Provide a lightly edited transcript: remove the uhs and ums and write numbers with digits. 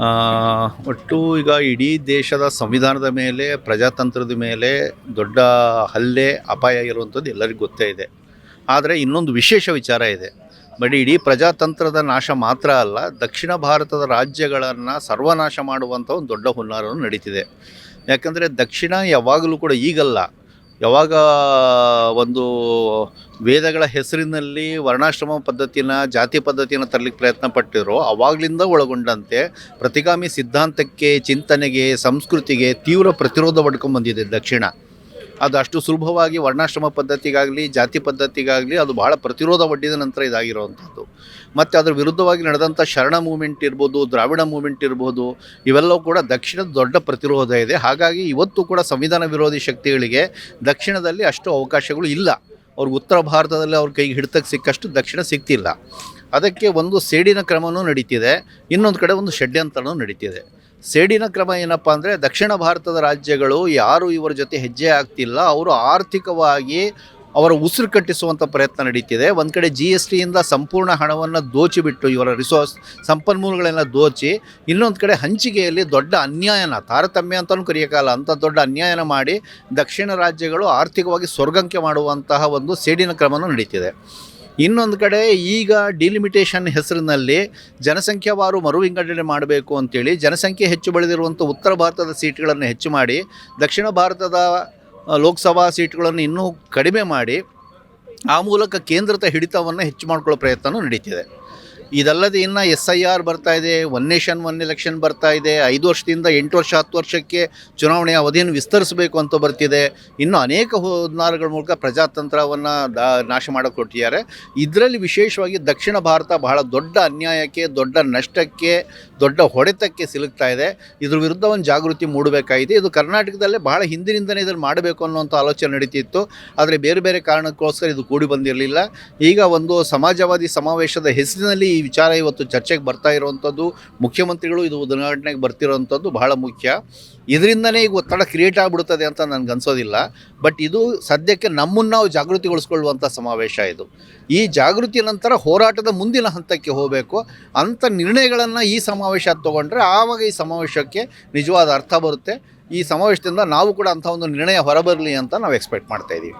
ಆ, ಒಟ್ಟು ಈಗ ಇಡೀ ದೇಶದ ಸಂವಿಧಾನದ ಮೇಲೆ ಪ್ರಜಾತಂತ್ರದ ಮೇಲೆ ದೊಡ್ಡ ಹಲ್ಲೆ ಅಪಾಯ ಇರುವಂಥದ್ದು ಎಲ್ಲರಿಗೂ ಗೊತ್ತೇ ಇದೆ. ಆದರೆ ಇನ್ನೊಂದು ವಿಶೇಷ ವಿಚಾರ ಇದೆ. ಬರೀ ಇಡೀ ಪ್ರಜಾತಂತ್ರದ ನಾಶ ಮಾತ್ರ ಅಲ್ಲ, ದಕ್ಷಿಣ ಭಾರತದ ರಾಜ್ಯಗಳನ್ನು ಸರ್ವನಾಶ ಮಾಡುವಂಥ ಒಂದು ದೊಡ್ಡ ಹುನ್ನಾರವು ನಡೀತಿದೆ. ಯಾಕಂದರೆ ದಕ್ಷಿಣ ಯಾವಾಗಲೂ ಕೂಡ ಈಗಲ್ಲ, ಯಾವಾಗ ಒಂದು ವೇದಗಳ ಹೆಸರಿನಲ್ಲಿ ವರ್ಣಾಶ್ರಮ ಪದ್ಧತಿನ ಜಾತಿ ಪದ್ಧತಿಯನ್ನು ತರಲಿಕ್ಕೆ ಪ್ರಯತ್ನ ಪಟ್ಟಿರೋ ಆವಾಗಲಿಂದ ಒಳಗೊಂಡಂತೆ ಪ್ರತಿಗಾಮಿ ಸಿದ್ಧಾಂತಕ್ಕೆ, ಚಿಂತನೆಗೆ, ಸಂಸ್ಕೃತಿಗೆ ತೀವ್ರ ಪ್ರತಿರೋಧ ಪಡ್ಕೊಂಡ್ಬಂದಿದೆ ದಕ್ಷಿಣ. ಅದು ಅಷ್ಟು ಸುಲಭವಾಗಿ ವರ್ಣಾಶ್ರಮ ಪದ್ಧತಿಗಾಗಲಿ ಜಾತಿ ಪದ್ಧತಿಗಾಗಲಿ ಅದು ಬಹಳ ಪ್ರತಿರೋಧ ಒಡ್ಡಿದ ನಂತರ ಇದಾಗಿರುವಂಥದ್ದು. ಮತ್ತು ಅದರ ವಿರುದ್ಧವಾಗಿ ನಡೆದಂಥ ಶರಣ ಮೂಮೆಂಟ್ ಇರ್ಬೋದು, ದ್ರಾವಿಡ ಮೂಮೆಂಟ್ ಇರ್ಬೋದು, ಇವೆಲ್ಲವೂ ಕೂಡ ದಕ್ಷಿಣದ ದೊಡ್ಡ ಪ್ರತಿರೋಧ ಇದೆ. ಹಾಗಾಗಿ ಇವತ್ತು ಕೂಡ ಸಂವಿಧಾನ ವಿರೋಧಿ ಶಕ್ತಿಗಳಿಗೆ ದಕ್ಷಿಣದಲ್ಲಿ ಅಷ್ಟು ಅವಕಾಶಗಳು ಇಲ್ಲ. ಅವ್ರಿಗೆ ಉತ್ತರ ಭಾರತದಲ್ಲಿ ಅವ್ರ ಕೈಗೆ ಹಿಡಿತಕ್ಕೆ ಸಿಕ್ಕಷ್ಟು ದಕ್ಷಿಣ ಸಿಗ್ತಿಲ್ಲ. ಅದಕ್ಕೆ ಒಂದು ಸೇಡಿನ ಕ್ರಮವೂ ನಡೀತಿದೆ, ಇನ್ನೊಂದು ಕಡೆ ಒಂದು ಷಡ್ಯಂತ್ರನೂ ನಡೀತಿದೆ. ಸೇಡಿನ ಕ್ರಮ ಏನಪ್ಪ ಅಂದರೆ, ದಕ್ಷಿಣ ಭಾರತದ ರಾಜ್ಯಗಳು ಯಾರು ಇವರ ಜೊತೆ ಹೆಜ್ಜೆ ಆಗ್ತಿಲ್ಲ, ಅವರು ಆರ್ಥಿಕವಾಗಿ ಅವರ ಉಸಿರು ಕಟ್ಟಿಸುವಂಥ ಪ್ರಯತ್ನ ನಡೀತಿದೆ. ಒಂದು ಕಡೆ GSTಯಿಂದ ಸಂಪೂರ್ಣ ಹಣವನ್ನು ದೋಚಿಬಿಟ್ಟು ಇವರ ಸಂಪನ್ಮೂಲಗಳೆಲ್ಲ ದೋಚಿ, ಇನ್ನೊಂದು ಕಡೆ ಹಂಚಿಕೆಯಲ್ಲಿ ದೊಡ್ಡ ಅನ್ಯಾಯನ, ತಾರತಮ್ಯ ಅಂತಲೂ ಕರೆಯೋಕ್ಕಲ್ಲ, ಅಂಥ ದೊಡ್ಡ ಅನ್ಯಾಯನ ಮಾಡಿ ದಕ್ಷಿಣ ರಾಜ್ಯಗಳು ಆರ್ಥಿಕವಾಗಿ ಸ್ವರ್ಗಂಕೆ ಮಾಡುವಂತಹ ಒಂದು ಸೇಡಿನ ಕ್ರಮವೂ ನಡೀತಿದೆ. ಇನ್ನೊಂದು ಕಡೆ ಈಗ ಡಿಲಿಮಿಟೇಷನ್ ಹೆಸರಿನಲ್ಲಿ ಜನಸಂಖ್ಯಾವಾರು ಮರು ವಿಂಗಡಣೆ ಮಾಡಬೇಕು ಅಂತೇಳಿ ಜನಸಂಖ್ಯೆ ಹೆಚ್ಚು ಬೆಳೆದಿರುವಂಥ ಉತ್ತರ ಭಾರತದ ಸೀಟ್ಗಳನ್ನು ಹೆಚ್ಚು ಮಾಡಿ ದಕ್ಷಿಣ ಭಾರತದ ಲೋಕಸಭಾ ಸೀಟ್ಗಳನ್ನು ಇನ್ನೂ ಕಡಿಮೆ ಮಾಡಿ ಆ ಮೂಲಕ ಕೇಂದ್ರದ ಹಿಡಿತವನ್ನು ಹೆಚ್ಚು ಮಾಡ್ಕೊಳ್ಳೋ ಪ್ರಯತ್ನವೂ ನಡೀತಿದೆ. ಇದಲ್ಲದೆ ಇನ್ನು SIR ಬರ್ತಾ ಇದೆ, ಒನ್ ನೇಷನ್ ಒನ್ ಎಲೆಕ್ಷನ್ ಬರ್ತಾ ಇದೆ, 5 ವರ್ಷದಿಂದ 8 ವರ್ಷ 10 ವರ್ಷಕ್ಕೆ ಚುನಾವಣೆಯ ಅವಧಿಯನ್ನು ವಿಸ್ತರಿಸಬೇಕು ಅಂತ ಬರ್ತಿದೆ. ಇನ್ನು ಅನೇಕ ಹುನ್ನಾರಗಳ ಮೂಲಕ ಪ್ರಜಾತಂತ್ರವನ್ನು ನಾಶ ಮಾಡಿಕೊಟ್ಟಿದ್ದಾರೆ. ಇದರಲ್ಲಿ ವಿಶೇಷವಾಗಿ ದಕ್ಷಿಣ ಭಾರತ ಬಹಳ ದೊಡ್ಡ ಅನ್ಯಾಯಕ್ಕೆ, ದೊಡ್ಡ ನಷ್ಟಕ್ಕೆ, ದೊಡ್ಡ ಹೊಡೆತಕ್ಕೆ ಸಿಲುಕ್ತಾ ಇದೆ. ಇದ್ರ ವಿರುದ್ಧ ಒಂದು ಜಾಗೃತಿ ಮೂಡಬೇಕಾಗಿದೆ. ಇದು ಕರ್ನಾಟಕದಲ್ಲೇ ಬಹಳ ಹಿಂದಿನಿಂದಲೇ ಇದನ್ನು ಮಾಡಬೇಕು ಅನ್ನುವಂಥ ಆಲೋಚನೆ ನಡೀತಿತ್ತು. ಆದರೆ ಬೇರೆ ಬೇರೆ ಕಾರಣಕ್ಕೋಸ್ಕರ ಇದು ಕೂಡಿ ಬಂದಿರಲಿಲ್ಲ. ಈಗ ಒಂದು ಸಮಾಜವಾದಿ ಸಮಾವೇಶದ ಹೆಸರಿನಲ್ಲಿ ಈ ವಿಚಾರ ಇವತ್ತು ಚರ್ಚೆಗೆ ಬರ್ತಾ ಇರುವಂಥದ್ದು, ಮುಖ್ಯಮಂತ್ರಿಗಳು ಇದು ಉದ್ಘಾಟನೆಗೆ ಬರ್ತಿರೋವಂಥದ್ದು ಬಹಳ ಮುಖ್ಯ. ಇದರಿಂದನೇ ಈಗ ಒತ್ತಡ ಕ್ರಿಯೇಟ್ ಆಗಿಬಿಡ್ತದೆ ಅಂತ ನನಗೆ ಅನಿಸೋದಿಲ್ಲ. ಬಟ್ ಇದು ಸದ್ಯಕ್ಕೆ ನಮ್ಮನ್ನು ನಾವು ಜಾಗೃತಿಗೊಳಿಸ್ಕೊಳ್ಳುವಂಥ ಸಮಾವೇಶ ಇದು. ಈ ಜಾಗೃತಿ ನಂತರ ಹೋರಾಟದ ಮುಂದಿನ ಹಂತಕ್ಕೆ ಹೋಗಬೇಕು. ಅಂಥ ನಿರ್ಣಯಗಳನ್ನು ಈ ಸಮಾವೇಶ ತೊಗೊಂಡ್ರೆ ಆವಾಗ ಈ ಸಮಾವೇಶಕ್ಕೆ ನಿಜವಾದ ಅರ್ಥ ಬರುತ್ತೆ. ಈ ಸಮಾವೇಶದಿಂದ ನಾವು ಕೂಡ ಅಂಥ ಒಂದು ನಿರ್ಣಯ ಹೊರಬರಲಿ ಅಂತ ನಾವು ಎಕ್ಸ್ಪೆಕ್ಟ್ ಮಾಡ್ತಾಯಿದ್ದೀವಿ.